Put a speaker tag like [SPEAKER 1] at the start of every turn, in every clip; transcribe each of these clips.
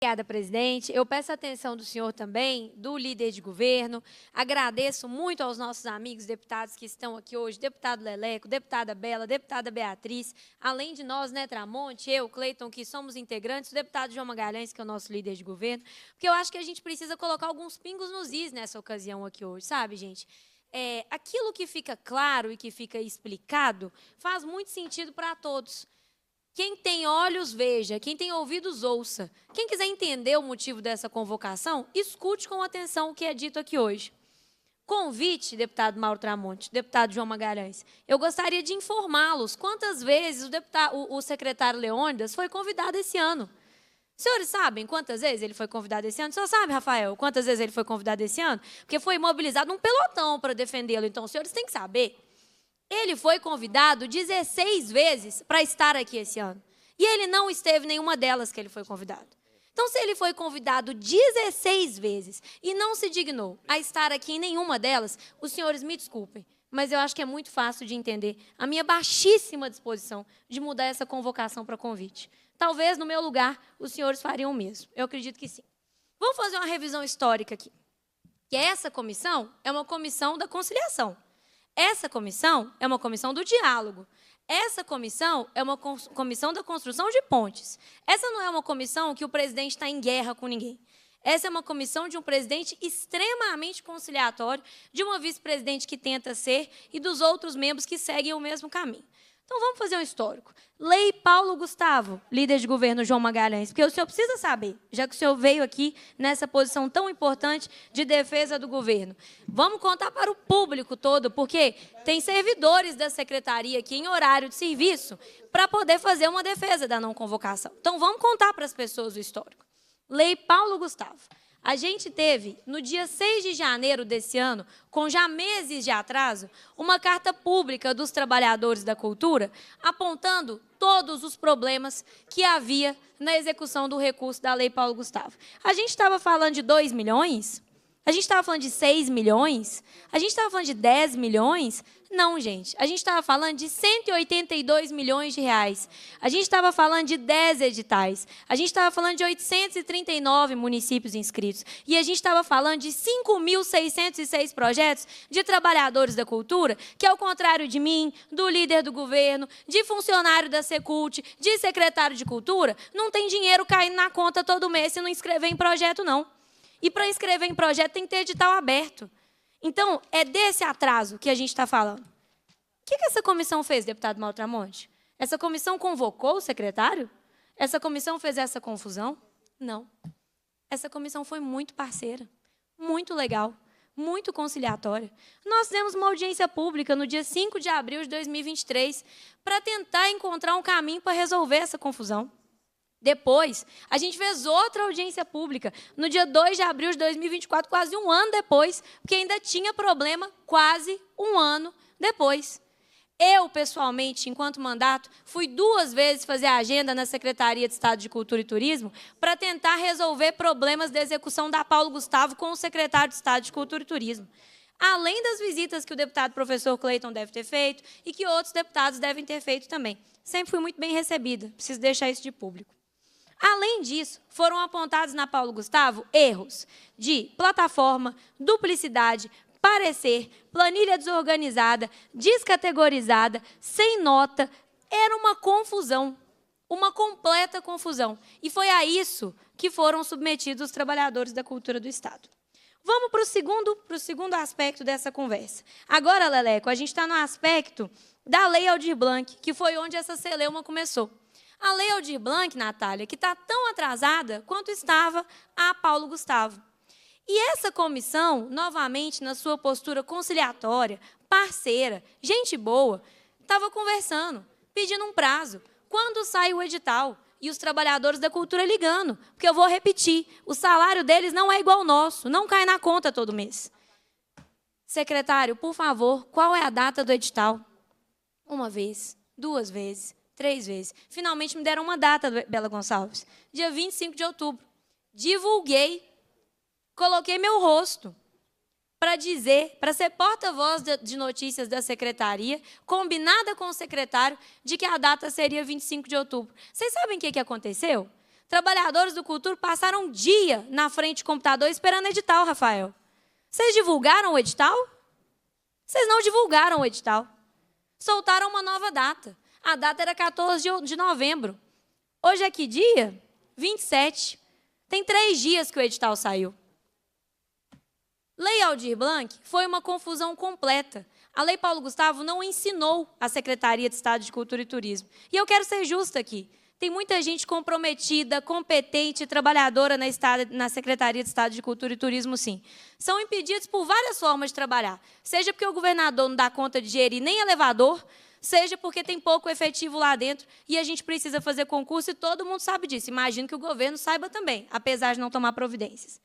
[SPEAKER 1] Obrigada, presidente. Eu peço a atenção do senhor também, do líder de governo. Agradeço muito aos nossos amigos deputados que estão aqui hoje, deputado Leleco, deputada Bela, deputada Beatriz, além de nós, né, Tramonte, eu, Cleiton, que somos integrantes, o deputado João Magalhães, que é o nosso líder de governo, porque eu acho que a gente precisa colocar alguns pingos nos is nessa ocasião aqui hoje, sabe, gente? Aquilo que fica claro e que fica explicado faz muito sentido para todos. Quem tem olhos, veja. Quem tem ouvidos, ouça. Quem quiser entender o motivo dessa convocação, escute com atenção o que é dito aqui hoje. Convite, deputado Mauro Tramonte, deputado João Magalhães, eu gostaria de informá-los quantas vezes o secretário Leônidas foi convidado esse ano. Os senhores sabem quantas vezes ele foi convidado esse ano? O senhor sabe, Rafael, quantas vezes ele foi convidado esse ano? Porque foi mobilizado um pelotão para defendê-lo. Então, os senhores têm que saber. Ele foi convidado 16 vezes para estar aqui esse ano. E ele não esteve em nenhuma delas que ele foi convidado. Então, se ele foi convidado 16 vezes e não se dignou a estar aqui em nenhuma delas, os senhores me desculpem, mas eu acho que é muito fácil de entender a minha baixíssima disposição de mudar essa convocação para convite. Talvez, no meu lugar, os senhores fariam o mesmo. Eu acredito que sim. Vamos fazer uma revisão histórica aqui. Que essa comissão é uma comissão da conciliação. Essa comissão é uma comissão do diálogo. Essa comissão é uma comissão da construção de pontes. Essa não é uma comissão que o presidente está em guerra com ninguém. Essa é uma comissão de um presidente extremamente conciliatório, de uma vice-presidente que tenta ser e dos outros membros que seguem o mesmo caminho. Então, vamos fazer um histórico. Lei Paulo Gustavo, líder de governo João Magalhães, porque o senhor precisa saber, já que o senhor veio aqui nessa posição tão importante de defesa do governo. Vamos contar para o público todo, porque tem servidores da secretaria aqui em horário de serviço para poder fazer uma defesa da não convocação. Então, vamos contar para as pessoas o histórico. Lei Paulo Gustavo. A gente teve, no dia 6 de janeiro desse ano, com já meses de atraso, uma carta pública dos trabalhadores da cultura apontando todos os problemas que havia na execução do recurso da Lei Paulo Gustavo. A gente estava falando de 2 milhões? A gente estava falando de 6 milhões? A gente estava falando de 10 milhões? Não, gente. A gente estava falando de 182 milhões de reais. A gente estava falando de 10 editais. A gente estava falando de 839 municípios inscritos. E a gente estava falando de 5.606 projetos de trabalhadores da cultura, que, ao contrário de mim, do líder do governo, de funcionário da Secult, de secretário de cultura, não tem dinheiro caindo na conta todo mês se não inscrever em projeto, não. E para inscrever em projeto tem que ter edital aberto. Então, é desse atraso que a gente está falando. O que essa comissão fez, deputado Mauro Tramonte? Essa comissão convocou o secretário? Essa comissão fez essa confusão? Não. Essa comissão foi muito parceira, muito legal, muito conciliatória. Nós fizemos uma audiência pública no dia 5 de abril de 2023 para tentar encontrar um caminho para resolver essa confusão. Depois, a gente fez outra audiência pública, no dia 2 de abril de 2024, quase um ano depois, porque ainda tinha problema quase um ano depois. Eu, pessoalmente, enquanto mandato, fui 2 vezes fazer a agenda na Secretaria de Estado de Cultura e Turismo para tentar resolver problemas da execução da Paulo Gustavo com o secretário de Estado de Cultura e Turismo. Além das visitas que o deputado professor Cleiton deve ter feito e que outros deputados devem ter feito também. Sempre fui muito bem recebida, preciso deixar isso de público. Além disso, foram apontados na Paulo Gustavo erros de plataforma, duplicidade, parecer, planilha desorganizada, descategorizada, sem nota. Era uma confusão, uma completa confusão. E foi a isso que foram submetidos os trabalhadores da cultura do Estado. Vamos para o segundo aspecto dessa conversa. Agora, Leleco, a gente está no aspecto da Lei Aldir Blanc, que foi onde essa celeuma começou. A Lei Aldir Blanc, Natália, que está tão atrasada quanto estava a Paulo Gustavo. E essa comissão, novamente, na sua postura conciliatória, parceira, gente boa, estava conversando, pedindo um prazo. Quando sai o edital? E os trabalhadores da cultura ligando, porque eu vou repetir, o salário deles não é igual ao nosso, não cai na conta todo mês. Secretário, por favor, qual é a data do edital? 1 vez, 2 vezes, 3 vezes. Finalmente me deram uma data, Bela Gonçalves, dia 25 de outubro. Divulguei, coloquei meu rosto para dizer, para ser porta-voz de notícias da secretaria, combinada com o secretário, de que a data seria 25 de outubro. Vocês sabem o que aconteceu? Trabalhadores do cultura passaram um dia na frente do computador esperando edital, Rafael. Vocês divulgaram o edital? Vocês não divulgaram o edital. Soltaram uma nova data. A data era 14 de novembro. Hoje é que dia? 27. Tem 3 dias que o edital saiu. Lei Aldir Blanc foi uma confusão completa. A Lei Paulo Gustavo não ensinou a Secretaria de Estado de Cultura e Turismo. E eu quero ser justa aqui. Tem muita gente comprometida, competente, trabalhadora na Secretaria de Estado de Cultura e Turismo, sim. São impedidos por várias formas de trabalhar. Seja porque o governador não dá conta de gerir nem elevador, seja porque tem pouco efetivo lá dentro e a gente precisa fazer concurso e todo mundo sabe disso. Imagino que o governo saiba também, apesar de não tomar providências.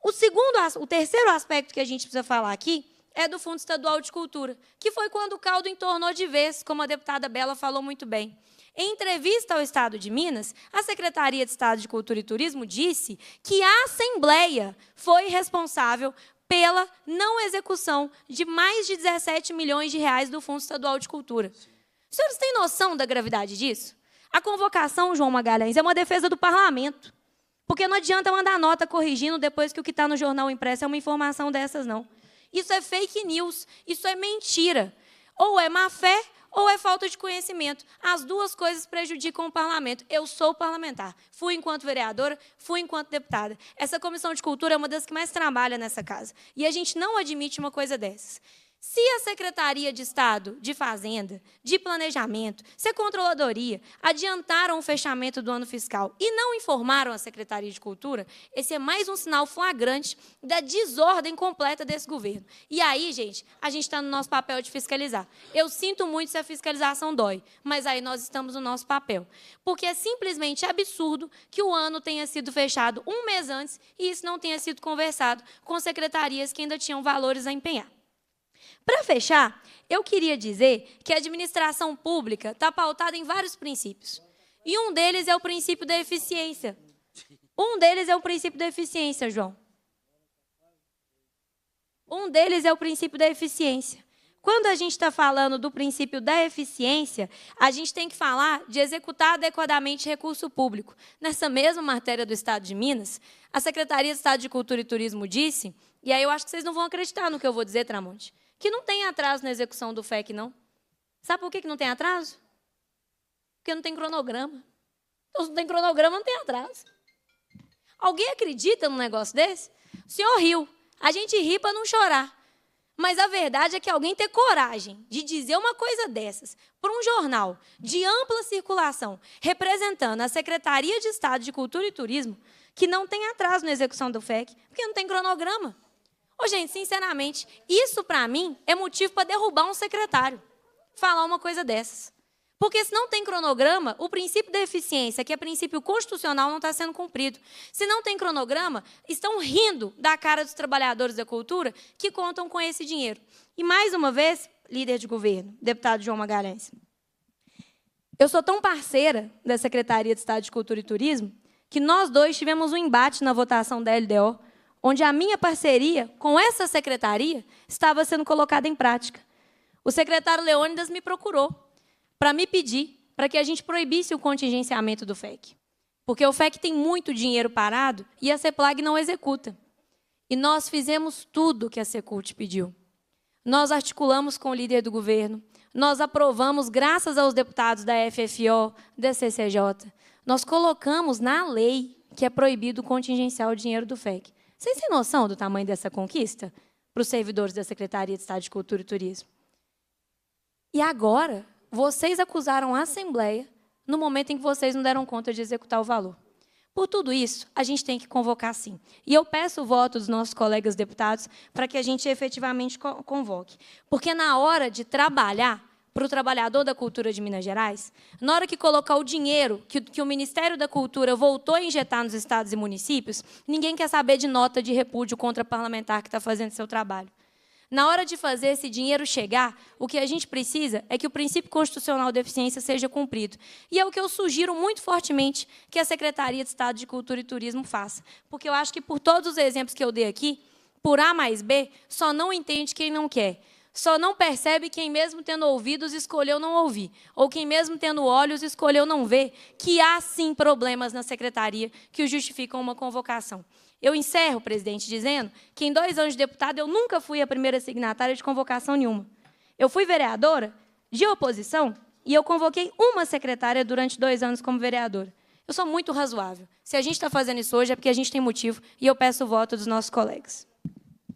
[SPEAKER 1] O terceiro aspecto que a gente precisa falar aqui é do Fundo Estadual de Cultura, que foi quando o caldo entornou de vez, como a deputada Bela falou muito bem. Em entrevista ao Estado de Minas, a Secretaria de Estado de Cultura e Turismo disse que a Assembleia foi responsável pela não execução de mais de 17 milhões de reais do Fundo Estadual de Cultura. Os senhores têm noção da gravidade disso? A convocação, João Magalhães, é uma defesa do parlamento. Porque não adianta mandar nota corrigindo depois que o que está no jornal impresso é uma informação dessas, não. Isso é fake news, isso é mentira. Ou é má-fé, ou é falta de conhecimento. As duas coisas prejudicam o parlamento. Eu sou parlamentar. Fui enquanto vereadora, fui enquanto deputada. Essa comissão de cultura é uma das que mais trabalha nessa casa. E a gente não admite uma coisa dessas. Se a Secretaria de Estado de Fazenda, de Planejamento, se a Controladoria adiantaram o fechamento do ano fiscal e não informaram a Secretaria de Cultura, esse é mais um sinal flagrante da desordem completa desse governo. E aí, gente, a gente está no nosso papel de fiscalizar. Eu sinto muito se a fiscalização dói, mas aí nós estamos no nosso papel. Porque é simplesmente absurdo que o ano tenha sido fechado um mês antes e isso não tenha sido conversado com secretarias que ainda tinham valores a empenhar. Para fechar, eu queria dizer que a administração pública está pautada em vários princípios. E um deles é o princípio da eficiência. Um deles é o princípio da eficiência, João. Um deles é o princípio da eficiência. Quando a gente está falando do princípio da eficiência, a gente tem que falar de executar adequadamente recurso público. Nessa mesma matéria do Estado de Minas, a Secretaria de Estado de Cultura e Turismo disse, e aí eu acho que vocês não vão acreditar no que eu vou dizer, Tramonte, que não tem atraso na execução do FEC, não. Sabe por que não tem atraso? Porque não tem cronograma. Então, se não tem cronograma, não tem atraso. Alguém acredita num negócio desse? O senhor riu. A gente ri para não chorar. Mas a verdade é que alguém ter coragem de dizer uma coisa dessas para um jornal de ampla circulação, representando a Secretaria de Estado de Cultura e Turismo, que não tem atraso na execução do FEC, porque não tem cronograma. Ô, gente, sinceramente, isso, para mim, é motivo para derrubar um secretário. Falar uma coisa dessas. Porque, se não tem cronograma, o princípio da eficiência, que é princípio constitucional, não está sendo cumprido. Se não tem cronograma, estão rindo da cara dos trabalhadores da cultura que contam com esse dinheiro. E, mais uma vez, líder de governo, deputado João Magalhães, eu sou tão parceira da Secretaria de Estado de Cultura e Turismo que nós dois tivemos um embate na votação da LDO, onde a minha parceria com essa secretaria estava sendo colocada em prática. O secretário Leônidas me procurou para me pedir para que a gente proibisse o contingenciamento do FEC. Porque o FEC tem muito dinheiro parado e a CEPLAG não executa. E nós fizemos tudo o que a Secult pediu. Nós articulamos com o líder do governo, nós aprovamos, graças aos deputados da FFO, da CCJ, nós colocamos na lei que é proibido contingenciar o dinheiro do FEC. Vocês têm noção do tamanho dessa conquista para os servidores da Secretaria de Estado de Cultura e Turismo? E agora, vocês acusaram a Assembleia no momento em que vocês não deram conta de executar o valor. Por tudo isso, a gente tem que convocar, sim. E eu peço o voto dos nossos colegas deputados para que a gente efetivamente convoque. Porque na hora de trabalhar para o trabalhador da cultura de Minas Gerais, na hora que colocar o dinheiro que o Ministério da Cultura voltou a injetar nos estados e municípios, ninguém quer saber de nota de repúdio contra parlamentar que está fazendo seu trabalho. Na hora de fazer esse dinheiro chegar, o que a gente precisa é que o princípio constitucional de eficiência seja cumprido. E é o que eu sugiro muito fortemente que a Secretaria de Estado de Cultura e Turismo faça. Porque eu acho que, por todos os exemplos que eu dei aqui, por A mais B, só não entende quem não quer. Só não percebe quem, mesmo tendo ouvidos, escolheu não ouvir, ou quem, mesmo tendo olhos, escolheu não ver, que há, sim, problemas na secretaria que o justificam uma convocação. Eu encerro, presidente, dizendo que, em 2 anos de deputado, eu nunca fui a primeira signatária de convocação nenhuma. Eu fui vereadora de oposição e eu convoquei uma secretária durante 2 anos como vereadora. Eu sou muito razoável. Se a gente está fazendo isso hoje é porque a gente tem motivo, e eu peço o voto dos nossos colegas.